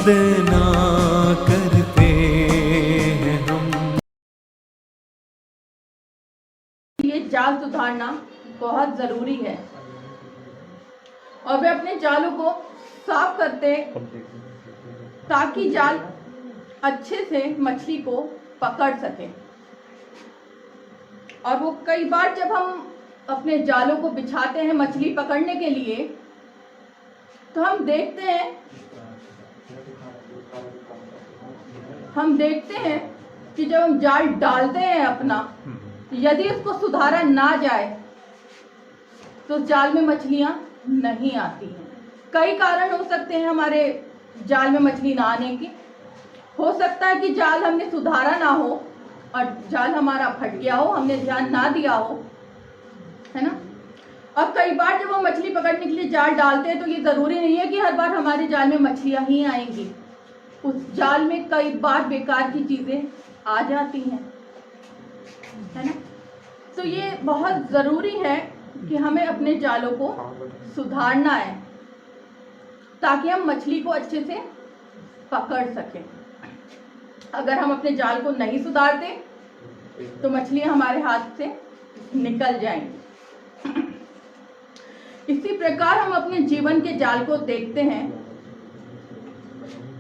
साधना करते हैं हम। ये जाल सुधारना बहुत जरूरी है और वे अपने जालों को साफ करते ताकि जाल अच्छे से मछली को पकड़ सके। और वो कई बार जब हम अपने जालों को बिछाते हैं मछली पकड़ने के लिए तो हम देखते हैं कि जब हम जाल डालते हैं अपना, यदि उसको सुधारा ना जाए तो जाल में मछलियां नहीं आती हैं। कई कारण हो सकते हैं हमारे जाल में मछली ना आने की। हो सकता है कि जाल हमने सुधारा ना हो और जाल हमारा फट गया हो, हमने ध्यान ना दिया हो, है ना। और कई बार जब हम मछली पकड़ने के लिए जाल डालते हैं तो ये जरूरी नहीं है कि हर बार हमारे जाल में मछलियां ही आएंगी। उस जाल में कई बार बेकार की चीजें आ जाती हैं, है ना। तो ये बहुत जरूरी है कि हमें अपने जालों को सुधारना है ताकि हम मछली को अच्छे से पकड़ सकें। अगर हम अपने जाल को नहीं सुधारते तो मछलियां हमारे हाथ से निकल जाएंगी। इसी प्रकार हम अपने जीवन के जाल को देखते हैं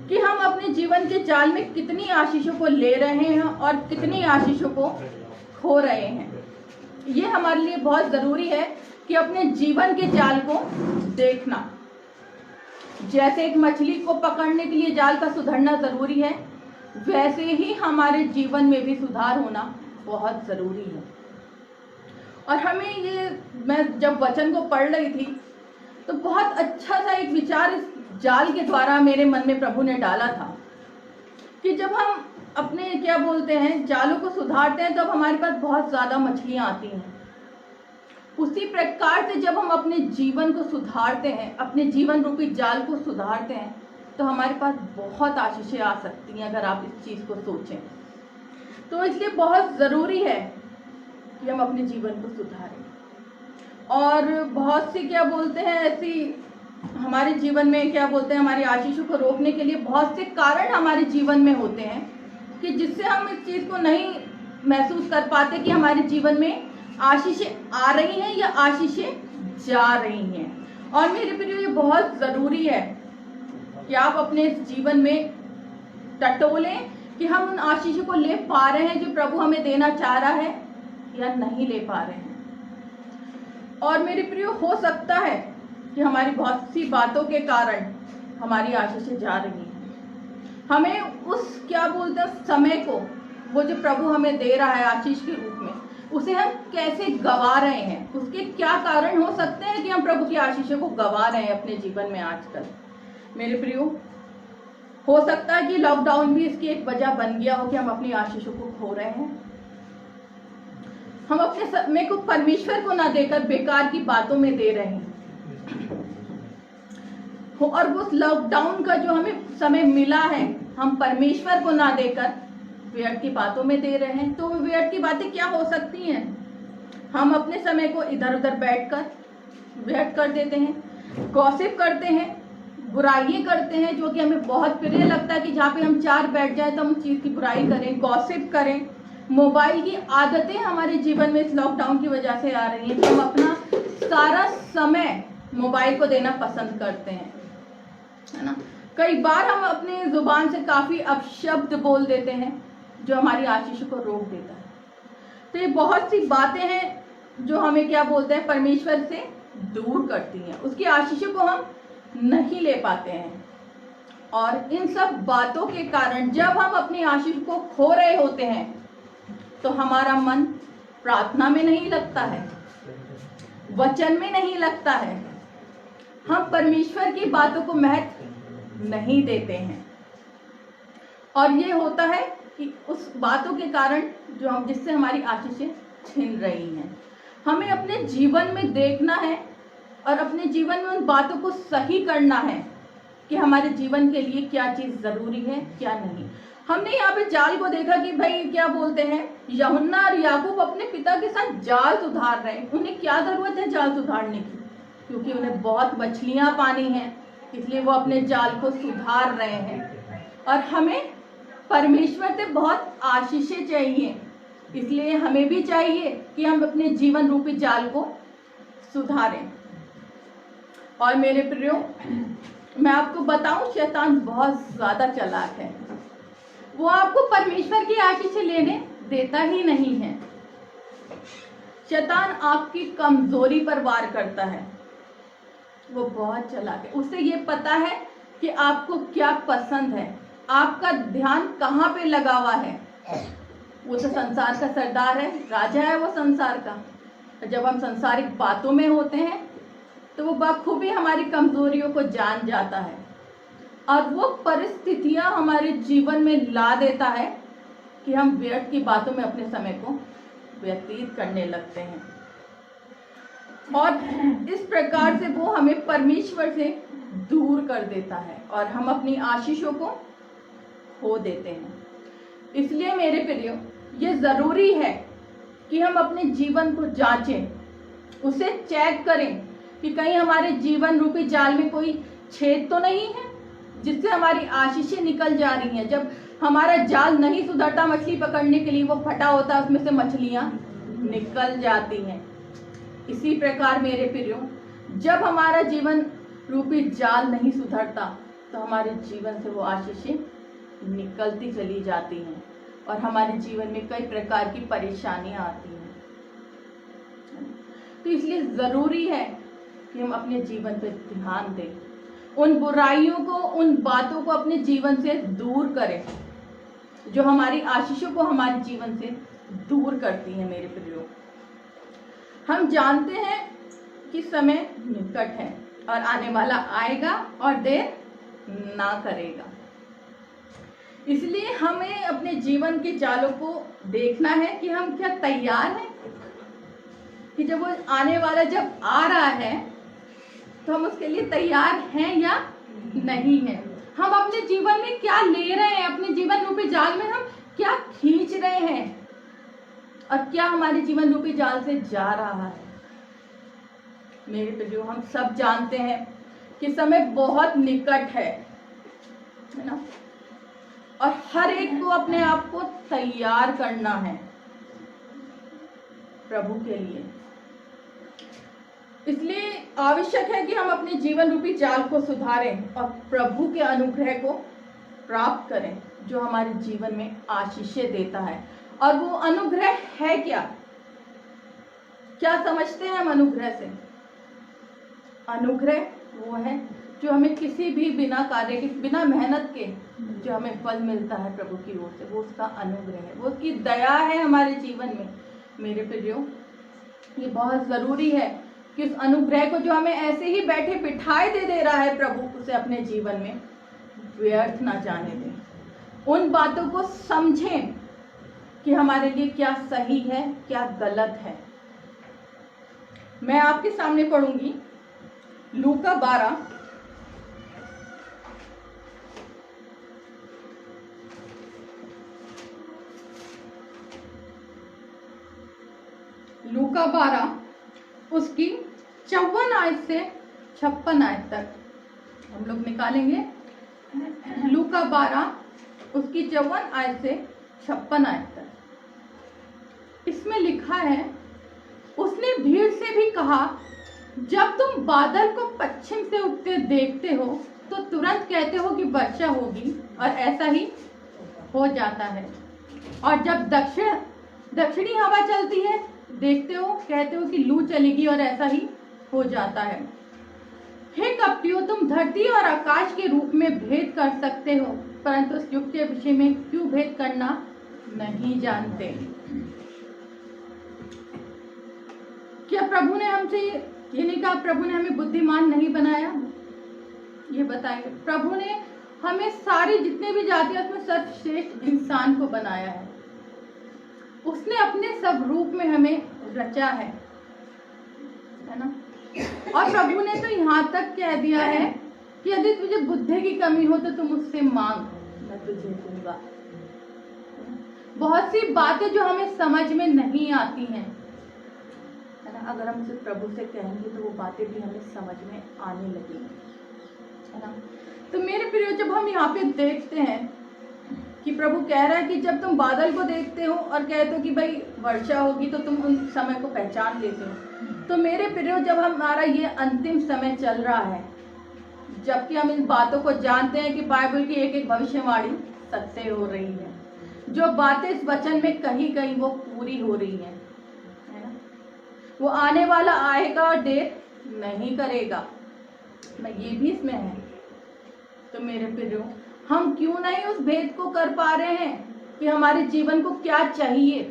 कि हम अपने जीवन के जाल में कितनी आशीषों को ले रहे हैं और कितनी आशीषों को खो रहे हैं। ये हमारे लिए बहुत जरूरी है कि अपने जीवन के जाल को देखना। जैसे एक मछली को पकड़ने के लिए जाल का सुधरना जरूरी है, वैसे ही हमारे जीवन में भी सुधार होना बहुत जरूरी है। और हमें ये, मैं जब वचन को पढ़ रही थी तो बहुत अच्छा सा एक विचार इस जाल के द्वारा मेरे मन में प्रभु ने डाला था कि जब हम अपने जालों को सुधारते हैं तब तो हमारे पास बहुत ज्यादा मछलियां आती हैं। उसी प्रकार से जब हम अपने जीवन को सुधारते हैं, अपने जीवन रूपी जाल को सुधारते हैं, तो हमारे पास बहुत आशीषें आ सकती हैं अगर आप इस चीज को सोचें। तो इसलिए बहुत जरूरी है कि हम अपने जीवन को सुधारें। और बहुत सी ऐसी हमारे जीवन में हमारी आशीषों को रोकने के लिए बहुत से कारण हमारे जीवन में होते हैं कि जिससे हम इस चीज को नहीं महसूस कर पाते कि हमारे जीवन में आशीषें आ रही हैं या आशीषें जा रही हैं। और मेरे प्रिय, ये बहुत जरूरी है कि आप अपने जीवन में टटोलें कि हम उन आशीषों को ले पा रहे हैं जो प्रभु हमें देना चाह रहा है या नहीं ले पा रहे हैं। और मेरे प्रिय, हो सकता है कि हमारी बहुत सी बातों के कारण हमारी आशीषें जा रही हैं। हमें उस समय को, वो जो प्रभु हमें दे रहा है आशीष के रूप में, उसे हम कैसे गवा रहे हैं, उसके क्या कारण हो सकते हैं कि हम प्रभु की आशीषों को गवा रहे हैं अपने जीवन में आजकल। मेरे प्रियो, हो सकता है कि लॉकडाउन भी इसकी एक वजह बन गया हो कि हम अपनी आशीषों को खो रहे हैं। हम अपने समय को परमेश्वर को ना देकर बेकार की बातों में दे रहे हैं। और उस लॉकडाउन का जो हमें समय मिला है, हम परमेश्वर को ना देकर व्यर्थ की बातों में दे रहे हैं। तो व्यर्थ की बातें क्या हो सकती हैं? हम अपने समय को इधर उधर बैठकर व्यर्थ कर देते हैं, गॉसिप करते हैं, बुराइयां करते हैं, जो कि हमें बहुत प्रिय लगता है कि जहाँ पे हम चार बैठ जाए तो हम उस चीज की बुराई करें, गॉसिप करें। मोबाइल की आदतें हमारे जीवन में इस लॉकडाउन की वजह से आ रही हैं। हम अपना सारा समय मोबाइल को देना पसंद करते हैं, है ना। कई बार हम अपने जुबान से काफी अपशब्द बोल देते हैं जो हमारी आशीष को रोक देता है। तो ये बहुत सी बातें हैं जो हमें परमेश्वर से दूर करती हैं, उसकी आशीषों को हम नहीं ले पाते हैं। और इन सब बातों के कारण जब हम अपनी आशीष को खो रहे होते हैं तो हमारा मन प्रार्थना में नहीं लगता है, वचन में नहीं लगता है, हम परमेश्वर की बातों को महत्व नहीं देते हैं। और ये होता है कि उस बातों के कारण जिससे हमारी आशीषें छिन रही हैं। हमें अपने जीवन में देखना है और अपने जीवन में उन बातों को सही करना है कि हमारे जीवन के लिए क्या चीज जरूरी है, क्या नहीं। हमने यहाँ पे जाल को देखा कि भाई यूहन्ना और याकूब अपने पिता के साथ जाल सुधार रहे हैं। उन्हें क्या जरूरत है जाल सुधारने की? क्योंकि उन्हें बहुत मछलियां पानी हैं, इसलिए वो अपने जाल को सुधार रहे हैं। और हमें परमेश्वर से बहुत आशीषें चाहिए। इसलिए हमें भी चाहिए कि हम अपने जीवन रूपी जाल को सुधारें। और मेरे प्रियो, मैं आपको बताऊं, शैतान बहुत ज्यादा चालाक है। वो आपको परमेश्वर की आशीषें लेने देता ही नहीं है। शैतान आपकी कमजोरी पर वार करता है। वो बहुत चालाक है। उसे ये पता है कि आपको क्या पसंद है, आपका ध्यान कहाँ पे लगा हुआ है। वो तो संसार का सरदार है, राजा है वो संसार का। जब हम संसारिक बातों में होते हैं तो वो बखूबी हमारी कमजोरियों को जान जाता है और वो परिस्थितियां हमारे जीवन में ला देता है कि हम व्यर्थ की बातों में अपने समय को व्यतीत करने लगते हैं। और इस प्रकार से वो हमें परमेश्वर से दूर कर देता है और हम अपनी आशीषों को खो देते हैं। इसलिए मेरे प्रियो, ये जरूरी है कि हम अपने जीवन को जांचें, उसे चेक करें कि कहीं हमारे जीवन रूपी जाल में कोई छेद तो नहीं है जिससे हमारी आशीषें निकल जा रही हैं। जब हमारा जाल नहीं सुधरता, मछली पकड़ने के लिए वो फटा होता है, उसमें से मछलियां निकल जाती हैं। इसी प्रकार मेरे प्रियो, जब हमारा जीवन रूपी जाल नहीं सुधरता तो हमारे जीवन से वो आशीषें निकलती चली जाती हैं और हमारे जीवन में कई प्रकार की परेशानियां आती हैं। तो इसलिए जरूरी है कि हम अपने जीवन पर ध्यान दें, उन बुराइयों को, उन बातों को अपने जीवन से दूर करें जो हमारी आशीषों को हमारे जीवन से दूर करती हैं। मेरे प्रियो, हम जानते हैं कि समय निकट है और आने वाला आएगा और देर ना करेगा। इसलिए हमें अपने जीवन के जालों को देखना है कि हम क्या तैयार हैं कि जब वो आने वाला जब आ रहा है तो हम उसके लिए तैयार हैं या नहीं हैं। हम अपने जीवन में क्या ले रहे हैं, अपने जीवन रूपी जाल में हम क्या खींच रहे हैं और क्या हमारे जीवन रूपी जाल से जा रहा है। मेरे प्रियो, हम सब जानते हैं कि समय बहुत निकट है ना, और हर एक को अपने आप को तैयार करना है प्रभु के लिए। इसलिए आवश्यक है कि हम अपने जीवन रूपी जाल को सुधारें और प्रभु के अनुग्रह को प्राप्त करें जो हमारे जीवन में आशीषें देता है। और वो अनुग्रह है क्या? क्या समझते हैं हम अनुग्रह से? अनुग्रह वो है जो हमें किसी भी बिना कार्य के, बिना मेहनत के जो हमें फल मिलता है प्रभु की ओर से, वो उसका अनुग्रह है, वो उसकी दया है हमारे जीवन में। मेरे प्रियो, ये बहुत जरूरी है कि उस अनुग्रह को जो हमें ऐसे ही बैठे बिठाए दे रहा है प्रभु, उसे अपने जीवन में व्यर्थ ना जाने दें। उन बातों को समझें कि हमारे लिए क्या सही है, क्या गलत है। मैं आपके सामने पढ़ूंगी लूका 12 उसकी 54 आयत से 56 आयत तक हम लोग निकालेंगे। लूका 12 उसकी 54 आयत से 56 आयत तक। इसमें लिखा है, उसने भीड़ से भी कहा, जब तुम बादल को पश्चिम से उठते देखते हो तो तुरंत कहते हो कि वर्षा होगी और ऐसा ही हो जाता है। और जब दक्षिणी हवा चलती है देखते हो, कहते हो कि लू चलेगी और ऐसा ही हो जाता है। हे कपटियों, तुम धरती और आकाश के रूप में भेद कर सकते हो, परंतु उस युग के विषय में क्यों भेद करना नहीं जानते। क्या प्रभु ने हमसे ये नहीं कहा, प्रभु ने हमें बुद्धिमान नहीं बनाया? ये बताइए, प्रभु ने हमें सारी जितने भी जाति है उसमें सर्वश्रेष्ठ इंसान को बनाया है। उसने अपने सब रूप में हमें रचा है ना। और प्रभु ने तो यहाँ तक कह दिया है कि यदि तुझे बुद्धि की कमी हो तो तुम उससे मांग, मैं तुझे दूंगा। बहुत सी बातें जो हमें समझ में नहीं आती हैं, है ना, अगर हम उसे प्रभु से कहेंगे तो वो बातें भी हमें समझ में आने लगेंगी, है ना। तो मेरे प्रियो, जब हम यहाँ पे देखते हैं कि प्रभु कह रहा है कि जब तुम बादल को देखते हो और कहते हो कि भाई वर्षा होगी, तो तुम उन समय को पहचान लेते हो। तो मेरे प्रियो, जब हमारा ये अंतिम समय चल रहा है, जबकि हम इन बातों को जानते हैं कि बाइबल की एक एक भविष्यवाणी सत्य हो रही है, जो बातें इस वचन में कहीं कहीं वो पूरी हो रही है ना। वो आने वाला आएगा और देर नहीं करेगा, मैं ये भी इसमें है। तो मेरे प्रियो, हम क्यों नहीं उस भेद को कर पा रहे हैं कि हमारे जीवन को क्या चाहिए?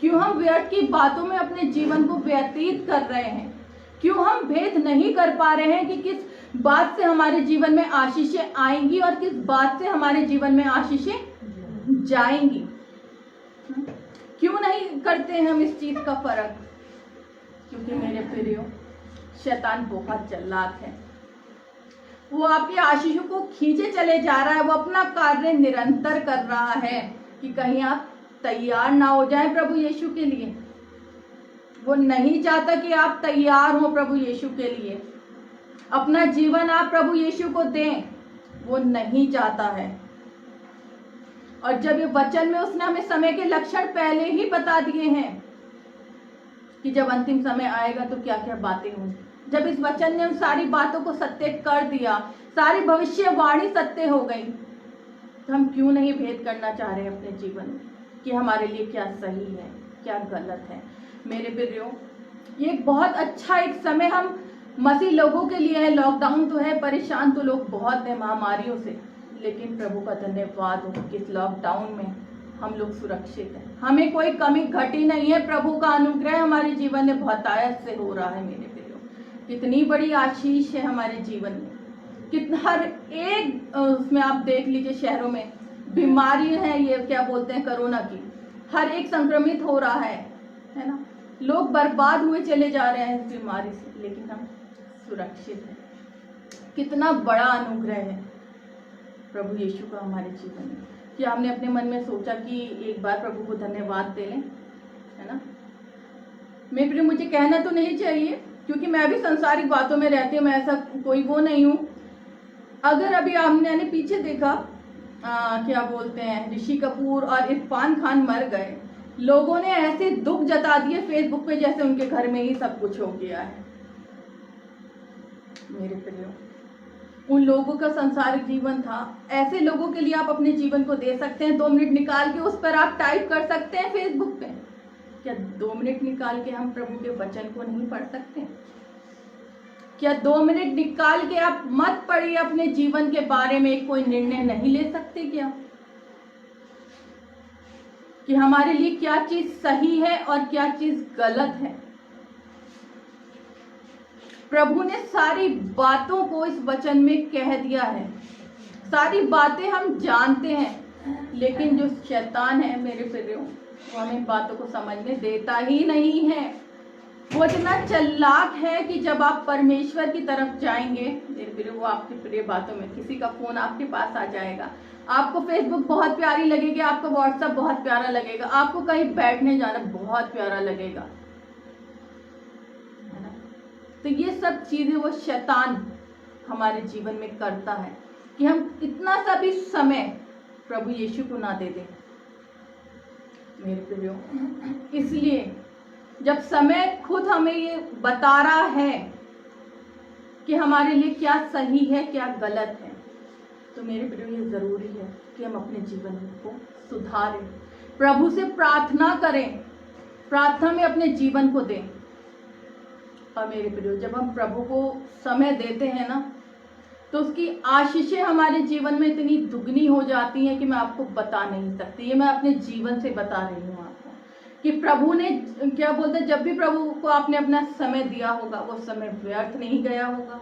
क्यों हम व्यर्थ की बातों में अपने जीवन को व्यतीत कर रहे हैं? क्यों हम भेद नहीं कर पा रहे हैं कि किस बात से हमारे जीवन में आशीषें आएंगी और किस बात से हमारे जीवन में आशीषें जाएंगी? क्यों नहीं करते हैं हम इस चीज का फर्क? क्योंकि मेरे प्रियो, शैतान बहुत चालाक है। वो आपकी आशीषों को खींचे चले जा रहा है। वो अपना कार्य निरंतर कर रहा है कि कहीं आप तैयार ना हो जाएं प्रभु यीशु के लिए। वो नहीं चाहता कि आप तैयार हो प्रभु यीशु के लिए, अपना जीवन आप प्रभु यीशु को दें, वो नहीं चाहता है। और जब ये वचन में उसने हमें समय के लक्षण पहले ही बता दिए हैं कि जब अंतिम समय आएगा तो क्या क्या बातें होंगी। जब इस वचन ने उन सारी बातों को सत्य कर दिया, सारी भविष्यवाणी सत्य हो गई, तो हम क्यों नहीं भेद करना चाह रहे हैं अपने जीवन में कि हमारे लिए क्या सही है, क्या गलत है? मेरे प्रियो, ये एक बहुत अच्छा एक समय हम मसीह लोगों के लिए है। लॉकडाउन तो है, परेशान तो लोग बहुत है महामारियों से, लेकिन प्रभु का धन्यवाद हो कि इस लॉकडाउन में हम लोग सुरक्षित हैं, हमें कोई कमी घटी नहीं है। प्रभु का अनुग्रह हमारे जीवन में बहुतायत से हो रहा है। मेरे प्रियो, कितनी बड़ी आशीष है हमारे जीवन में। कितना हर एक उसमें आप देख लीजिए, शहरों में बीमारी है, ये क्या बोलते हैं, कोरोना की, हर एक संक्रमित हो रहा है ना। लोग बर्बाद हुए चले जा रहे हैं इस बीमारी से, लेकिन हम सुरक्षित हैं। कितना बड़ा अनुग्रह है प्रभु यीशु का हमारे जीवन में कि हमने अपने मन में सोचा कि एक बार प्रभु को धन्यवाद दे लें, है ना। मेरे प्रिय, मुझे कहना तो नहीं चाहिए क्योंकि मैं भी संसारिक बातों में रहती हूँ, मैं ऐसा कोई वो नहीं हूँ। अगर अभी आपने पीछे देखा क्या बोलते हैं, ऋषि कपूर और इरफान खान मर गए, लोगों ने ऐसे दुख जता दिए फेसबुक पे जैसे उनके घर में ही सब कुछ हो गया है। मेरे प्रियो, उन लोगों का संसारिक जीवन था, ऐसे लोगों के लिए आप अपने जीवन को दे सकते हैं? 2 मिनट निकाल के उस पर आप टाइप कर सकते हैं फेसबुक पे? क्या 2 मिनट निकाल के हम प्रभु के वचन को नहीं पढ़ सकते? क्या 2 मिनट निकाल के आप मत पढ़िए, अपने जीवन के बारे में कोई निर्णय नहीं ले सकते क्या? कि हमारे लिए क्या चीज सही है और क्या चीज गलत है? प्रभु ने सारी बातों को इस वचन में कह दिया है। सारी बातें हम जानते हैं, लेकिन जो शैतान है मेरे प्रियो, वो हमें बातों को समझने देता ही नहीं है। वो इतना चालाक है कि जब आप परमेश्वर की तरफ जाएंगे मेरे प्रियो, वो आपकी प्रिय बातों में, किसी का फोन आपके पास आ जाएगा, आपको फेसबुक बहुत प्यारी लगेगी, आपको व्हाट्सएप बहुत प्यारा लगेगा, आपको कहीं बैठने जाना बहुत प्यारा लगेगा, है ना। तो ये सब चीजें वो शैतान हमारे जीवन में करता है कि हम इतना सा भी समय प्रभु यीशु को ना दे दें मेरे प्रियो। इसलिए जब समय खुद हमें ये बता रहा है कि हमारे लिए क्या सही है क्या गलत है, तो मेरे प्रियो ये जरूरी है कि हम अपने जीवन को सुधारें, प्रभु से प्रार्थना करें, प्रार्थना में अपने जीवन को दें। और मेरे प्रियो, जब हम प्रभु को समय देते हैं ना, तो उसकी आशीषें हमारे जीवन में इतनी दुगनी हो जाती हैं कि मैं आपको बता नहीं सकती। ये मैं अपने जीवन से बता रही हूँ आपको कि प्रभु ने क्या बोलते हैं, जब भी प्रभु को आपने अपना समय दिया होगा वो समय व्यर्थ नहीं गया होगा।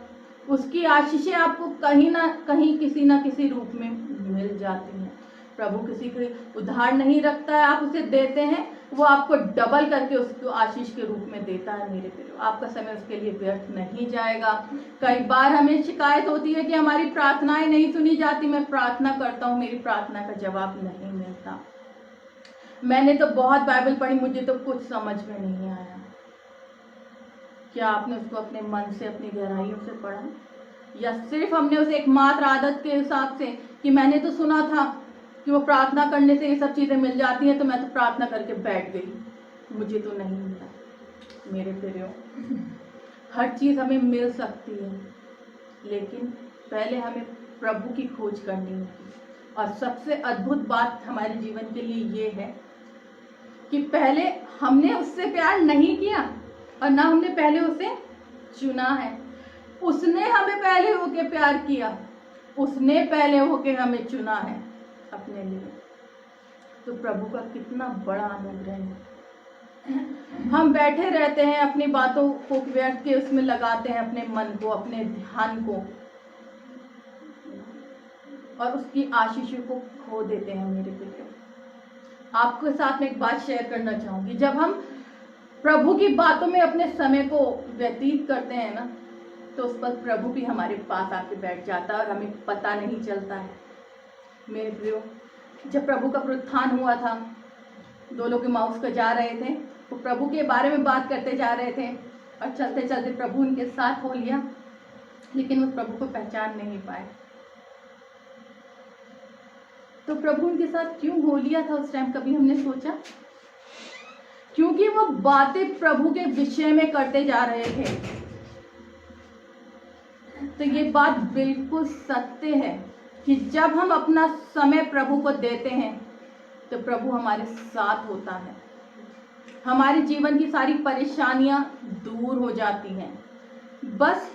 उसकी आशीषें आपको कहीं ना कहीं किसी ना किसी रूप में मिल जाती हैं। प्रभु किसी को उधार नहीं रखता है, आप उसे देते हैं, वो आपको डबल करके उसको आशीष के रूप में देता है मेरे प्रियो। आपका समय उसके लिए व्यर्थ नहीं जाएगा। कई बार हमें शिकायत होती है कि हमारी प्रार्थनाएं नहीं सुनी जाती। मैं प्रार्थना करता हूँ, मेरी प्रार्थना का जवाब नहीं मिलता। मैंने तो बहुत बाइबल पढ़ी, मुझे तो कुछ समझ में नहीं आया। क्या आपने उसको अपने मन से, अपनी गहराइयों से पढ़ा, या सिर्फ हमने उसे एकमात्र आदत के हिसाब से कि मैंने तो सुना था कि वो प्रार्थना करने से ये सब चीज़ें मिल जाती हैं, तो मैं तो प्रार्थना करके बैठ गई, मुझे तो नहीं मिला। मेरे प्रियो, हर चीज़ हमें मिल सकती है, लेकिन पहले हमें प्रभु की खोज करनी होगी। और सबसे अद्भुत बात हमारे जीवन के लिए ये है कि पहले हमने उससे प्यार नहीं किया और ना हमने पहले उसे चुना है। उसने हमें पहले होके प्यार किया, उसने पहले होके हमें चुना है अपने लिए। तो प्रभु का कितना बड़ा अनुग्रह है। हम बैठे रहते हैं, अपनी बातों को व्यर्थ के उसमें लगाते हैं, अपने मन को, अपने ध्यान को, और उसकी आशीषों को खो देते हैं। मेरे प्रिय, आपके साथ में एक बात शेयर करना चाहूंगी। जब हम प्रभु की बातों में अपने समय को व्यतीत करते हैं ना, तो उस वक्त प्रभु भी हमारे पास आके बैठ जाता है और हमें पता नहीं चलता है। मेरे प्रियो, जब प्रभु का पुनरुत्थान हुआ था, 2 लोग माउस को जा रहे थे, वो प्रभु के बारे में बात करते जा रहे थे और चलते चलते प्रभु उनके साथ हो लिया, लेकिन वो प्रभु को पहचान नहीं पाए। तो प्रभु उनके साथ क्यों हो लिया था उस टाइम, कभी हमने सोचा? क्योंकि वो बातें प्रभु के विषय में करते जा रहे थे। तो ये बात बिल्कुल सत्य है कि जब हम अपना समय प्रभु को देते हैं तो प्रभु हमारे साथ होता है, हमारे जीवन की सारी परेशानियां दूर हो जाती हैं। बस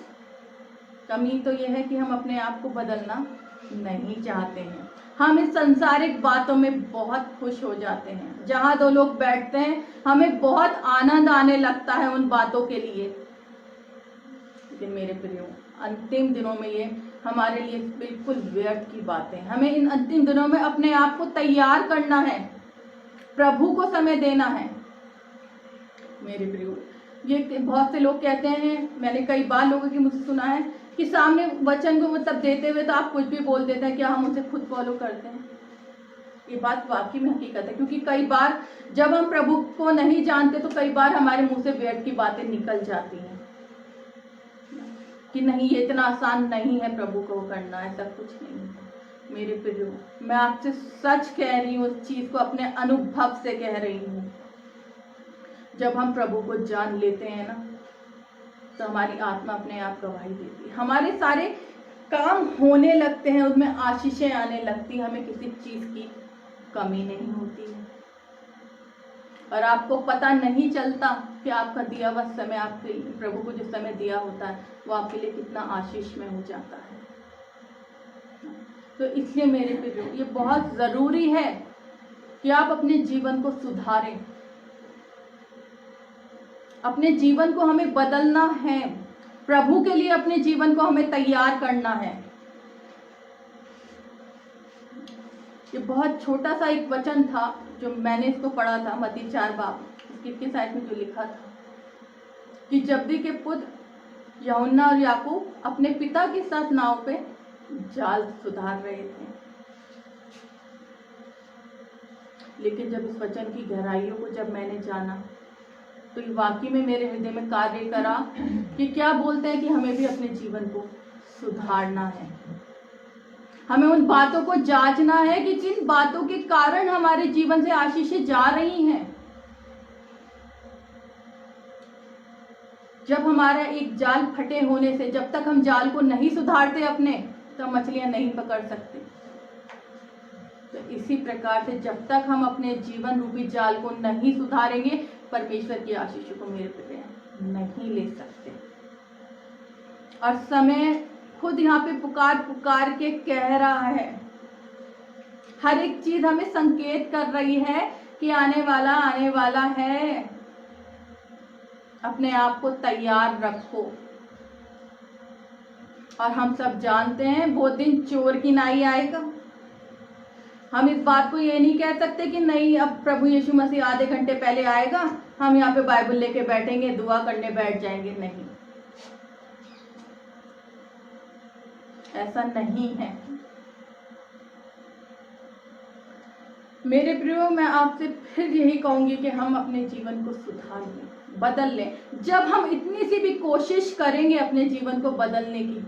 कमी तो यह है कि हम अपने आप को बदलना नहीं चाहते हैं। हम इस सांसारिक बातों में बहुत खुश हो जाते हैं। जहां 2 लोग बैठते हैं, हमें बहुत आनंद आने लगता है उन बातों के लिए, लेकिन मेरे प्रियो, अंतिम दिनों में ये हमारे लिए बिल्कुल व्यर्थ की बातें हैं। हमें इन अंतिम दिनों में अपने आप को तैयार करना है, प्रभु को समय देना है। मेरे प्रियो, ये बहुत से लोग कहते हैं, मैंने कई बार लोगों की मुझसे सुना है कि सामने वचन को मतलब देते हुए तो आप कुछ भी बोल देते हैं, क्या हम उसे खुद फॉलो करते हैं? ये बात वाकई में हकीकत है, क्योंकि कई बार जब हम प्रभु को नहीं जानते तो कई बार हमारे मुंह से व्यर्थ की बातें निकल जाती हैं कि नहीं, ये इतना आसान नहीं है प्रभु को करना, ऐसा कुछ नहीं है। मेरे प्रियो, मैं आपसे सच कह रही हूँ, उस चीज को अपने अनुभव से कह रही हूँ। जब हम प्रभु को जान लेते हैं ना, तो हमारी आत्मा अपने आप गवाही देती है, हमारे सारे काम होने लगते हैं, उसमें आशीषें आने लगती, हमें किसी चीज की कमी नहीं होती है। और आपको पता नहीं चलता कि आपका दिया हुआ समय, आपके प्रभु को जो समय दिया होता है, वो आपके लिए कितना आशीष में हो जाता है। तो इसलिए मेरे प्रियो, ये बहुत जरूरी है कि आप अपने जीवन को सुधारें। अपने जीवन को हमें बदलना है, प्रभु के लिए अपने जीवन को हमें तैयार करना है। ये बहुत छोटा सा एक वचन था जो मैंने इसको पढ़ा था, मत्ती 4 बाब, इसके साइड में जो लिखा था कि जब्दी के पुत्र यूहन्ना और याकूब अपने पिता के साथ नाव पे जाल सुधार रहे थे। लेकिन जब इस वचन की गहराइयों को जब मैंने जाना, तो ये वाकई में मेरे हृदय में कार्य करा कि क्या बोलते हैं कि हमें भी अपने जीवन को सुधारना है। हमें उन बातों को जांचना है कि जिन बातों के कारण हमारे जीवन से आशीषें जा रही हैं। जब हमारा एक जाल फटे होने से, जब तक हम जाल को नहीं सुधारते अपने, तो मछलियां नहीं पकड़ सकते। तो इसी प्रकार से जब तक हम अपने जीवन रूपी जाल को नहीं सुधारेंगे, परमेश्वर की आशीषों को मेरे प्रिय नहीं ले सकते। और समय खुद यहाँ पे पुकार पुकार के कह रहा है, हर एक चीज हमें संकेत कर रही है कि आने वाला है। अपने आप को तैयार रखो। और हम सब जानते हैं वो दिन चोर की नाई आएगा। हम इस बात को ये नहीं कह सकते कि नहीं, अब प्रभु यीशु मसीह आधे घंटे पहले आएगा, हम यहाँ पे बाइबल लेके बैठेंगे, दुआ करने बैठ जाएंगे। नहीं, ऐसा नहीं है। मेरे प्रियो, मैं आपसे फिर यही कहूंगी कि हम अपने जीवन को सुधार लें, बदल लें। जब हम इतनी सी भी कोशिश करेंगे अपने जीवन को बदलने की,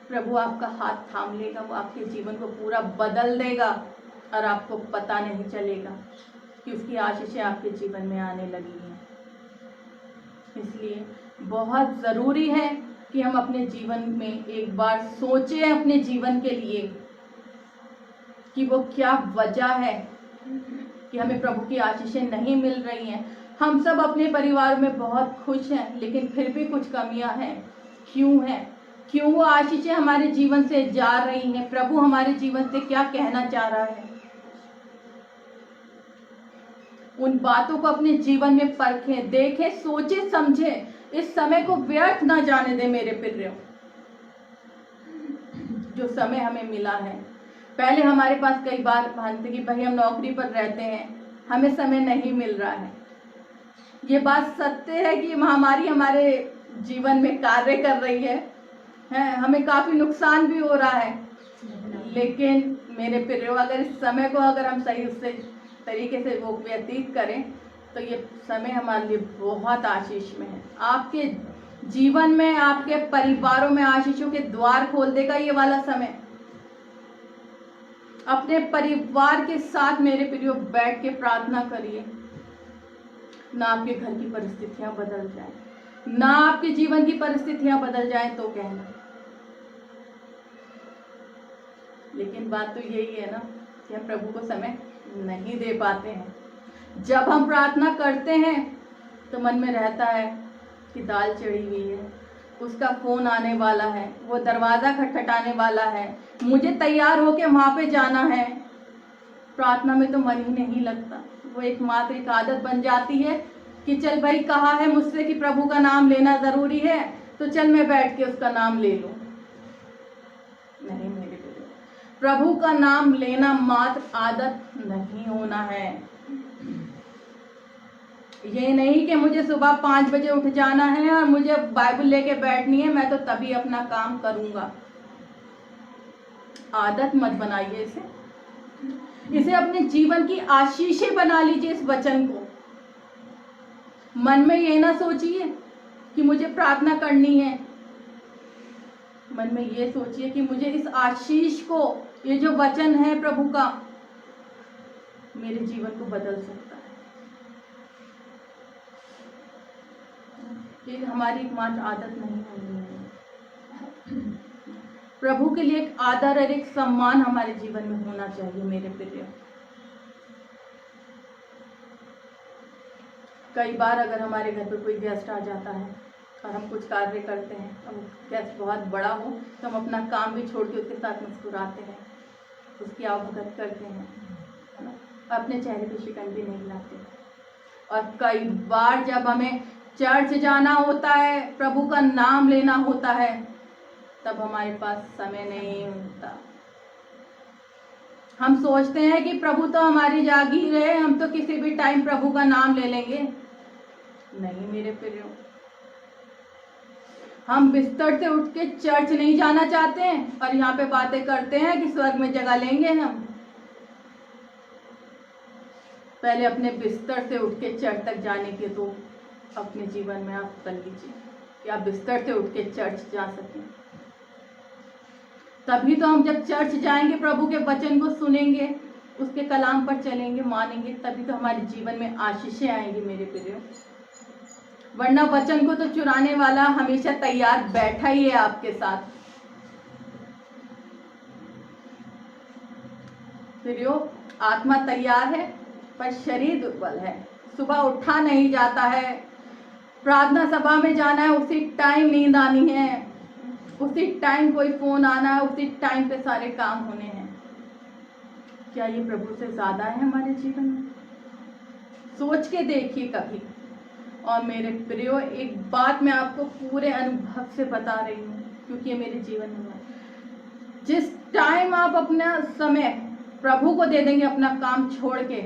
प्रभु आपका हाथ थाम लेगा, वो आपके जीवन को पूरा बदल देगा। और आपको पता नहीं चलेगा कि उसकी आशीषें आपके जीवन में आने लगी हैं। इसलिए बहुत ज़रूरी है कि हम अपने जीवन में एक बार सोचें अपने जीवन के लिए कि वो क्या वजह है कि हमें प्रभु की आशीषें नहीं मिल रही हैं। हम सब अपने परिवार में बहुत खुश हैं, लेकिन फिर भी कुछ कमियां हैं। क्यों है? क्यों वो आशीषें हमारे जीवन से जा रही हैं? प्रभु हमारे जीवन से क्या कहना चाह रहा है? उन बातों को अपने जीवन में परखें, देखें, सोचें, समझें। इस समय को व्यर्थ ना जाने दें मेरे प्रियो। जो समय हमें मिला है, पहले हमारे पास कई बार मानते कि भाई हम नौकरी पर रहते हैं, हमें समय नहीं मिल रहा है। ये बात सत्य है कि महामारी हमारे जीवन में कार्य कर रही है, हमें काफी नुकसान भी हो रहा है। लेकिन मेरे प्रियो, अगर इस समय को अगर हम सही उससे तरीके से वो व्यतीत करें तो ये समय हमारे लिए बहुत आशीष में है। आपके जीवन में, आपके परिवारों में आशीषों के द्वार खोल देगा ये वाला समय। अपने परिवार के साथ मेरे प्रियो बैठ के प्रार्थना करिए। ना आपके घर की परिस्थितियां बदल जाए, ना आपके जीवन की परिस्थितियां बदल जाए तो कहना, लेकिन बात तो यही है ना कि हम प्रभु को समय नहीं दे पाते हैं। जब हम प्रार्थना करते हैं तो मन में रहता है कि दाल चढ़ी हुई है, उसका फोन आने वाला है, वो दरवाजा खटखटाने वाला है, मुझे तैयार होके वहां पे जाना है। प्रार्थना में तो मन ही नहीं लगता। वो एकमात्र एक आदत बन जाती है कि चल भाई कहा है मुझसे कि प्रभु का नाम लेना जरूरी है, तो चल मैं बैठ के उसका नाम ले लूं। नहीं मेरे प्रिय, प्रभु का नाम लेना मात्र आदत नहीं होना है। ये नहीं कि मुझे सुबह 5 बजे उठ जाना है और मुझे बाइबल लेके बैठनी है, मैं तो तभी अपना काम करूंगा। आदत मत बनाइए इसे अपने जीवन की आशीषें बना लीजिए। इस वचन को मन में ये ना सोचिए कि मुझे प्रार्थना करनी है, मन में ये सोचिए कि मुझे इस आशीष को, ये जो वचन है प्रभु का, मेरे जीवन को बदल सकता है। ये हमारी एकमात्र आदत नहीं होनी है। प्रभु के लिए एक आदर और एक सम्मान हमारे जीवन में होना चाहिए मेरे प्रिय। कई बार अगर हमारे घर पर कोई गेस्ट आ जाता है और हम कुछ कार्य करते हैं, अब गेस्ट बहुत बड़ा हो तो हम अपना काम भी छोड़ के उसके साथ मुस्कुराते हैं, उसकी आवभगत करते हैं, है ना, अपने चेहरे पे शिकन भी नहीं लाते। और कई बार जब हमें चर्च जाना होता है, प्रभु का नाम लेना होता है, तब हमारे पास समय नहीं होता। हम सोचते हैं कि प्रभु तो हमारी जागीर है, हम तो किसी भी टाइम प्रभु का नाम ले लेंगे। नहीं मेरे प्रियो, हम बिस्तर से उठ के चर्च नहीं जाना चाहते हैं और यहाँ पे बातें करते हैं कि स्वर्ग में जगह लेंगे हम। पहले अपने बिस्तर से उठ के चर्च तक जाने के तो अपने जीवन में आप कर लीजिए कि आप बिस्तर से उठ के चर्च जा सकें। तभी तो हम जब चर्च जाएंगे, प्रभु के वचन को सुनेंगे, उसके कलाम पर चलेंगे, मानेंगे, तभी तो हमारे जीवन में आशीषें आएंगी मेरे प्रियो। वरना वचन को तो चुराने वाला हमेशा तैयार बैठा ही है आपके साथ। प्रियो, आत्मा तैयार है पर शरीर दुर्बल है। सुबह उठा नहीं जाता है, प्रार्थना सभा में जाना है, उसी टाइम नींद आनी है, उसी टाइम कोई फोन आना है, उसी टाइम पे सारे काम होने हैं। क्या ये प्रभु से ज्यादा है हमारे जीवन में? सोच के देखिए कभी। और मेरे प्रियो, एक बात मैं आपको पूरे अनुभव से बता रही हूँ, क्योंकि ये मेरे जीवन में है। जिस टाइम आप अपना समय प्रभु को दे देंगे, अपना काम छोड़ के,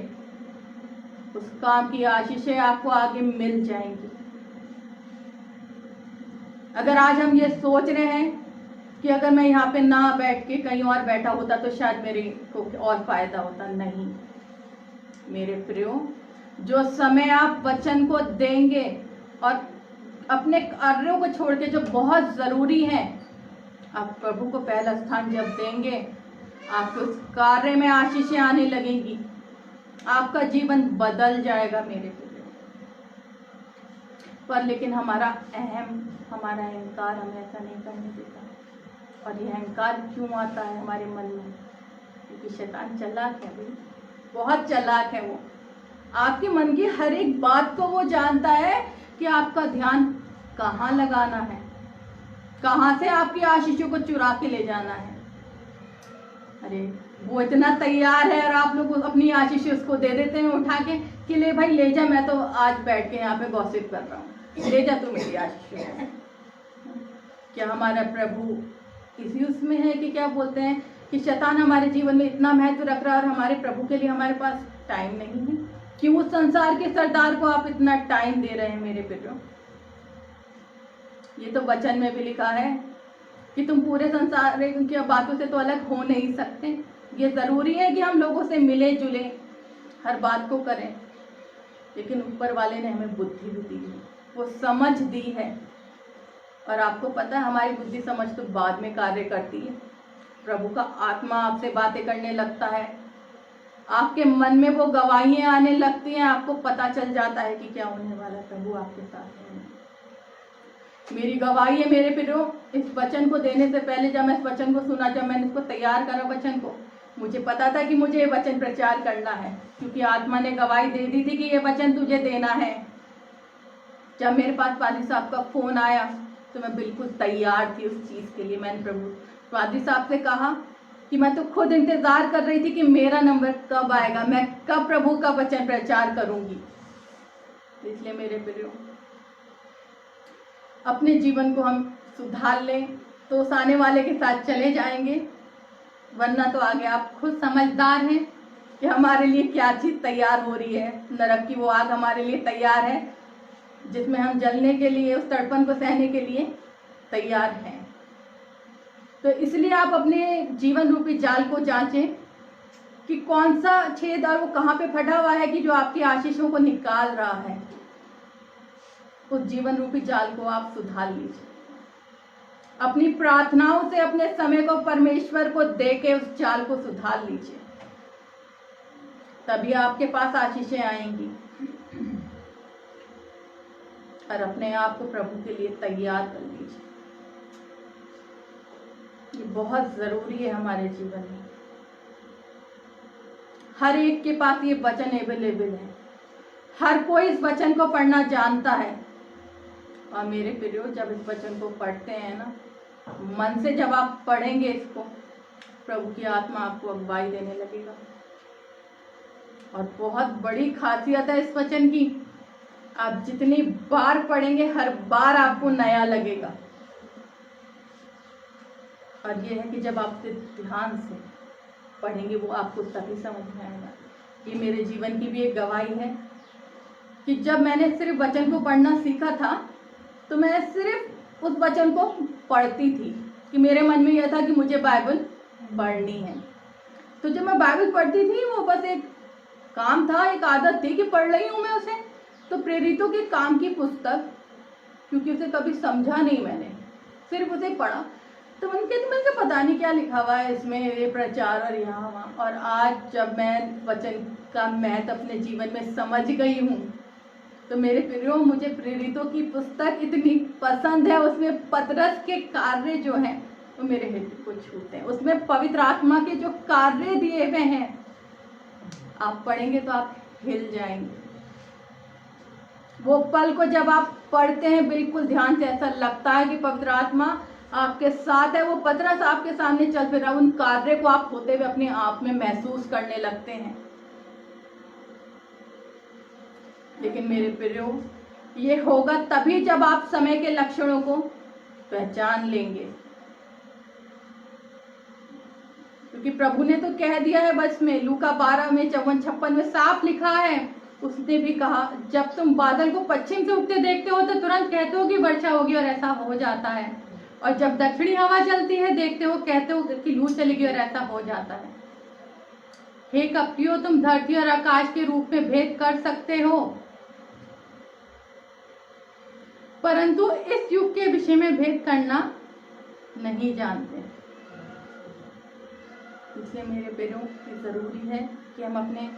उस काम की आशीषें आपको आगे मिल जाएंगी। अगर आज हम ये सोच रहे हैं कि अगर मैं यहाँ पे ना बैठ के कहीं और बैठा होता तो शायद मेरे को और फायदा होता, नहीं मेरे प्रियो, जो समय आप वचन को देंगे और अपने कार्यों को छोड़ के जो बहुत जरूरी है, आप प्रभु को पहला स्थान जब देंगे आपके उस कार्य में आशीषें आने लगेंगी, आपका जीवन बदल जाएगा मेरे प्रिय। पर लेकिन हमारा अहंकार हमें ऐसा नहीं करने देता। और यह अहंकार क्यों आता है हमारे मन में? क्योंकि शैतान चालाक है भाई, बहुत चालाक है वो। आपके मन की हर एक बात को वो जानता है कि आपका ध्यान कहाँ लगाना है, कहाँ से आपकी आशीषों को चुरा के ले जाना है। अरे वो इतना तैयार है और आप लोग अपनी आशीष उसको दे देते हैं उठा के कि ले भाई ले जा, मैं तो आज बैठ के यहाँ पे गॉसिप कर रहा हूँ, ले जा तू मेरी आशीष। क्या हमारा प्रभु इसी उसमें है कि क्या बोलते हैं कि शैतान हमारे जीवन में इतना महत्व रख रहा है और हमारे प्रभु के लिए हमारे पास टाइम नहीं है? क्यों उस संसार के सरदार को आप इतना टाइम दे रहे हैं मेरे प्रियो? ये तो वचन में भी लिखा है कि तुम पूरे संसार की बातों से तो अलग हो नहीं सकते। ये जरूरी है कि हम लोगों से मिले जुले, हर बात को करें, लेकिन ऊपर वाले ने हमें बुद्धि भी दी है, वो समझ दी है। और आपको पता है हमारी बुद्धि समझ तो बाद में कार्य करती है। प्रभु का आत्मा आपसे बातें करने लगता है, आपके मन में वो गवाहियां आने लगती हैं, आपको पता चल जाता है कि क्या होने वाला है, प्रभु आपके साथ है। मेरी गवाही है मेरे प्रियो, इस वचन को देने से पहले जब मैं इस वचन को सुना, जब मैंने इसको तैयार करा वचन को, मुझे पता था कि मुझे ये वचन प्रचार करना है, क्योंकि आत्मा ने गवाही दे दी थी कि ये वचन तुझे देना है। जब मेरे पास पादी साहब का फोन आया तो मैं बिल्कुल तैयार थी उस चीज के लिए। मैंने प्रभु पादी साहब से कहा कि मैं तो खुद इंतजार कर रही थी कि मेरा नंबर कब आएगा, मैं कब प्रभु का वचन प्रचार करूंगी। इसलिए मेरे प्रियो, अपने जीवन को हम सुधार लें तो उस आने वाले के साथ चले जाएंगे, वरना तो आगे आप खुद समझदार हैं कि हमारे लिए क्या चीज तैयार हो रही है। नरक की वो आग हमारे लिए तैयार है जिसमें हम जलने के लिए, उस तड़पन को सहने के लिए तैयार हैं। तो इसलिए आप अपने जीवन रूपी जाल को जांचें कि कौन सा छेद और वो कहाँ पे फटा हुआ है कि जो आपकी आशीषों को निकाल रहा है। उस जीवन रूपी जाल को आप सुधार लीजिए, अपनी प्रार्थनाओं से अपने समय को परमेश्वर को देके उस जाल को सुधार लीजिए, तभी आपके पास आशीषें आएंगी। और अपने आप को प्रभु के लिए तैयार कर लीजिए, ये बहुत जरूरी है हमारे जीवन में। हर एक के पास ये वचन अवेलेबल है, हर कोई इस वचन को पढ़ना जानता है। और मेरे प्रियो, जब इस वचन को पढ़ते हैं ना, मन से जब आप पढ़ेंगे इसको, प्रभु की आत्मा आपको अगुवाई देने लगेगा। और बहुत बड़ी खासियत है इस वचन की, आप जितनी बार पढ़ेंगे हर बार आपको नया लगेगा। और यह है कि जब आप ध्यान से पढ़ेंगे वो आपको तभी समझ में आएगा। ये मेरे जीवन की भी एक गवाही है कि जब मैंने सिर्फ वचन को पढ़ना सीखा था तो मैं सिर्फ उस वचन को पढ़ती थी कि मेरे मन में यह था कि मुझे बाइबल पढ़नी है। तो जब मैं बाइबल पढ़ती थी वो बस एक काम था, एक आदत थी कि पढ़ रही हूँ मैं उसे। तो प्रेरितों के काम की पुस्तक, क्योंकि उसे कभी समझा नहीं मैंने, सिर्फ उसे पढ़ा, तो मैंने पता नहीं क्या लिखा हुआ है इसमें, ये प्रचार और यहाँ वहाँ। और आज जब मैं वचन का महत्व अपने जीवन में समझ गई हूँ तो मेरे प्रियो, मुझे प्रेरितों की पुस्तक इतनी पसंद है। उसमें पतरस के कार्य जो हैं वो मेरे हृदय को छूते हैं। उसमें पवित्र आत्मा के जो कार्य दिए हुए हैं, आप पढ़ेंगे तो आप हिल जाएंगे। वो पल को जब आप पढ़ते हैं बिल्कुल ध्यान से, ऐसा लगता है कि पवित्र आत्मा आपके साथ है। वो पतरस आपके सामने चल फिर रहा, उन कार्य को आप होते हुए अपने आप में महसूस करने लगते हैं। लेकिन मेरे प्रियो, ये होगा तभी जब आप समय के लक्षणों को पहचान लेंगे, क्योंकि प्रभु ने तो कह दिया है बस में, लूका 12 में 54-56 में साफ लिखा है। उसने भी कहा, जब तुम बादल को पश्चिम से उगते देखते हो तो तुरंत कहते हो कि वर्षा होगी, और ऐसा हो जाता है। और जब दक्षिणी हवा चलती है देखते हो, कहते हो कि लू चलेगी, और ऐसा हो जाता है। हे कपटियों, तुम धरती और आकाश के रूप में भेद कर सकते हो, परंतु इस युग के विषय में भेद करना नहीं जानते। इसलिए मेरे प्रियो ये ज़रूरी है कि हम अपने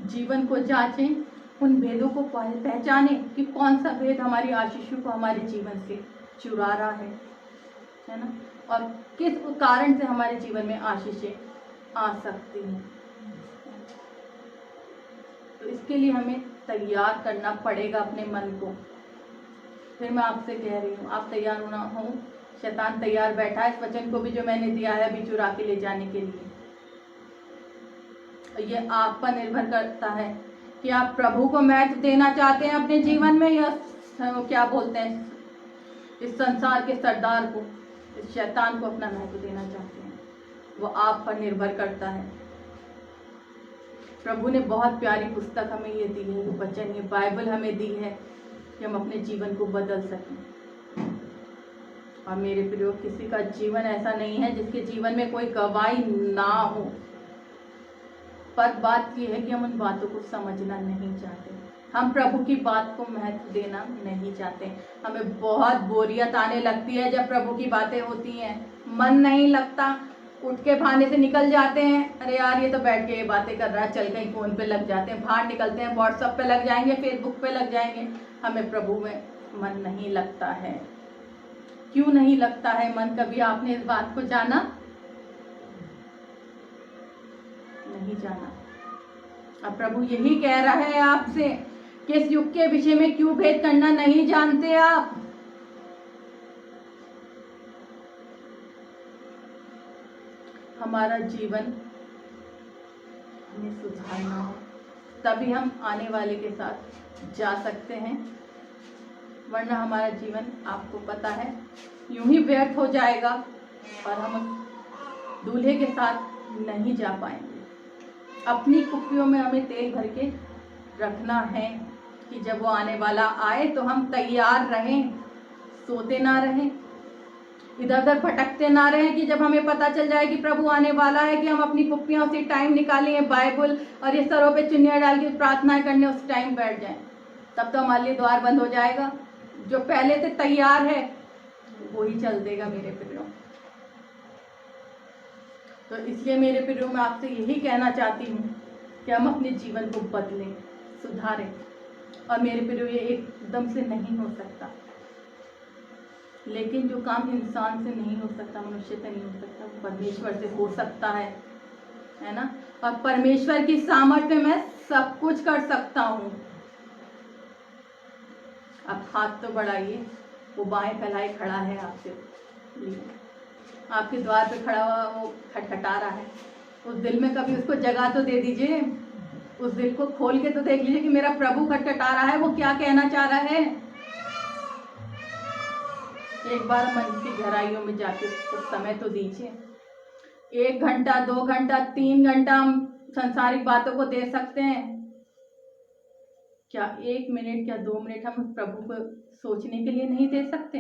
जीवन को जांचें, उन भेदों को पहचानें कि कौन सा भेद हमारी आशीषों को हमारे जीवन से चुरा रहा है ना, और किस कारण से हमारे जीवन में आशीषें आ सकती हैं। तो इसके लिए हमें तैयार करना पड़ेगा अपने मन को। फिर मैं आपसे कह रही हूँ, आप तैयार होना हो, शैतान तैयार बैठा है इस वचन को भी जो मैंने दिया है अभी चुरा के ले जाने के लिए। ये आप पर निर्भर करता है कि आप प्रभु को महत्व देना चाहते हैं अपने जीवन में, या क्या बोलते हैं, इस संसार के सरदार को, इस शैतान को अपना महत्व देना चाहते हैं। वो आप पर निर्भर करता है। प्रभु ने बहुत प्यारी पुस्तक हमें ये दी है, ये वचन, ये बाइबल हमें दी है कि हम अपने जीवन को बदल सकें। और मेरे प्रियो, किसी का जीवन ऐसा नहीं है जिसके जीवन में कोई गवाही ना हो, पर बात यह है कि हम उन बातों को समझना नहीं चाहते। हम प्रभु की बात को महत्व देना नहीं चाहते। हमें बहुत बोरियत आने लगती है जब प्रभु की बातें होती हैं, मन नहीं लगता, उठ के बहाने से निकल जाते हैं, अरे यार ये तो बैठ के ये बातें कर रहा है, चल कहीं फ़ोन पे लग जाते हैं, बाहर निकलते हैं व्हाट्सएप पे लग जाएंगे, फेसबुक पे लग जाएंगे। हमें प्रभु में मन नहीं लगता है। क्यों नहीं लगता है मन? कभी आपने इस बात को जाना? नहीं जाना। अब प्रभु यही कह रहा है आपसे कि इस युग के विषय में क्यों भेद करना नहीं जानते आप? हमारा जीवन हमें सुधारना हो, तभी हम आने वाले के साथ जा सकते हैं, वरना हमारा जीवन आपको पता है यूं ही व्यर्थ हो जाएगा और हम दूल्हे के साथ नहीं जा पाएंगे। अपनी कुप्पियों में हमें तेल भर के रखना है कि जब वो आने वाला आए तो हम तैयार रहें, सोते ना रहें, इधर उधर भटकते ना रहें, कि जब हमें पता चल जाए कि प्रभु आने वाला है कि हम अपनी कुप्पियों से टाइम निकालें, बाइबल और ये सरों पे चुन्नियाँ डाल के प्रार्थनाएं करने उस टाइम बैठ जाएं, तब तो हमारे लिए द्वार बंद हो जाएगा। जो पहले से तैयार है वो ही चल देगा मेरे प्रियो। तो इसलिए मेरे प्रियो, मैं आपसे यही कहना चाहती हूँ कि हम अपने जीवन को बदलें, सुधारें। और मेरे प्रियो, ये एकदम से नहीं हो सकता, लेकिन जो काम इंसान से नहीं हो सकता, मनुष्य से नहीं हो सकता, वो परमेश्वर से हो सकता है ना। और परमेश्वर की सामर्थ्य में मैं सब कुछ कर सकता हूँ। अब हाथ तो बढ़ाइए, वो बाएं फैलाए खड़ा है आपसे, आपके द्वार पे खड़ा हुआ, वो खटखटा रहा है। उस दिल में कभी उसको जगह तो दे दीजिए, उस दिल को खोल के तो देख लीजिए कि मेरा प्रभु खटखटा रहा है, वो क्या कहना चाह रहा है। एक बार मन की गहराइयों में जाके उसको समय तो दीजिए। 1 घंटा, 2 घंटा, 3 घंटा हम सांसारिक बातों को दे सकते हैं, क्या 1 मिनट या 2 मिनट हम उस प्रभु को सोचने के लिए नहीं दे सकते?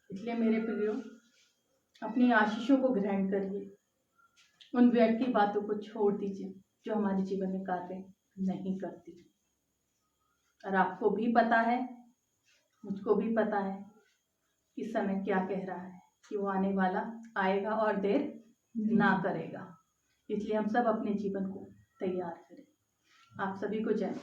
इसलिए मेरे प्रियो, अपनी आशीषों को ग्रहण करिए, उन व्यर्थ की बातों को छोड़ दीजिए जो हमारे जीवन में कार्य नहीं करती। और आपको भी पता है, मुझको भी पता है कि समय क्या कह रहा है, कि वो आने वाला आएगा और देर ना करेगा। इसलिए हम सब अपने जीवन को तैयार करें। आप सभी को जय।